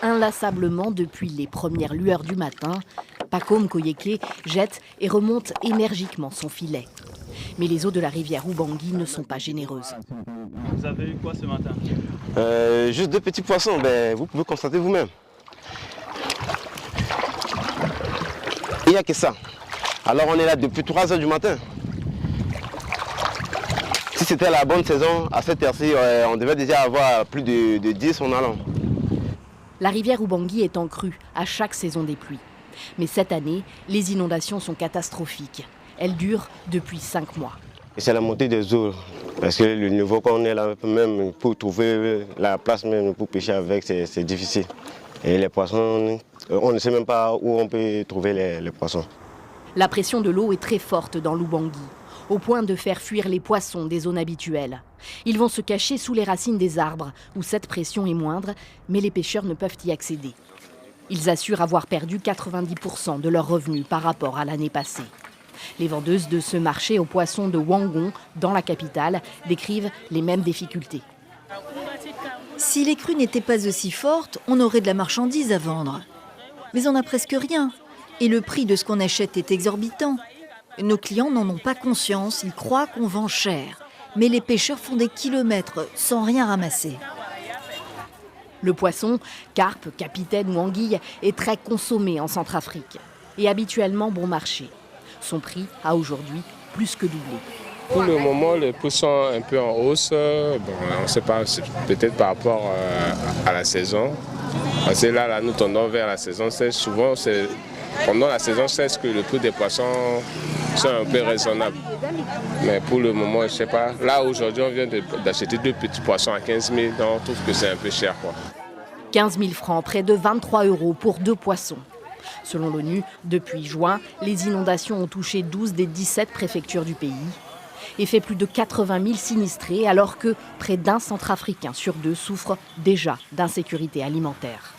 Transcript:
Inlassablement depuis les premières lueurs du matin, Pacôme Koyeke jette et remonte énergiquement son filet. Mais les eaux de la rivière Ubangui ne sont pas généreuses. Vous avez eu quoi ce matin? Juste 2 petits poissons, vous pouvez constater vous-même. Il n'y a que ça. Alors on est là depuis 3 h du matin. Si c'était la bonne saison, à cette heure-ci, on devait déjà avoir plus de 10 en allant. La rivière Ubangui est en crue à chaque saison des pluies. Mais cette année, les inondations sont catastrophiques. Elles durent depuis 5 mois. C'est la montée des eaux, parce que le niveau qu'on est là, même pour trouver la place même pour pêcher avec, c'est difficile. Et les poissons, on ne sait même pas où on peut trouver les poissons. La pression de l'eau est très forte dans l'Ubangui, au point de faire fuir les poissons des zones habituelles. Ils vont se cacher sous les racines des arbres, où cette pression est moindre, mais les pêcheurs ne peuvent y accéder. Ils assurent avoir perdu 90% de leurs revenus par rapport à l'année passée. Les vendeuses de ce marché aux poissons de Wangon, dans la capitale, décrivent les mêmes difficultés. Si les crues n'étaient pas aussi fortes, on aurait de la marchandise à vendre. Mais on n'a presque rien. Et le prix de ce qu'on achète est exorbitant. Nos clients n'en ont pas conscience, ils croient qu'on vend cher. Mais les pêcheurs font des kilomètres sans rien ramasser. Le poisson, carpe, capitaine ou anguille, est très consommé en Centrafrique et habituellement bon marché. Son prix a aujourd'hui plus que doublé. Pour le moment, les prix sont un peu en hausse. On ne sait pas, peut-être par rapport à la saison. Parce que là, nous tendons vers la saison sèche. Souvent, c'est pendant la saison sèche que le prix des poissons sont un peu raisonnables. Mais pour le moment, je ne sais pas. Là, aujourd'hui, on vient d'acheter 2 petits poissons à 15 000, donc on trouve que c'est un peu cher, quoi. 15 000 francs, près de 23 € pour 2 poissons. Selon l'ONU, depuis juin, les inondations ont touché 12 des 17 préfectures du pays et fait plus de 80 000 sinistrés, alors que près d'1 Centrafricain sur 2 souffre déjà d'insécurité alimentaire.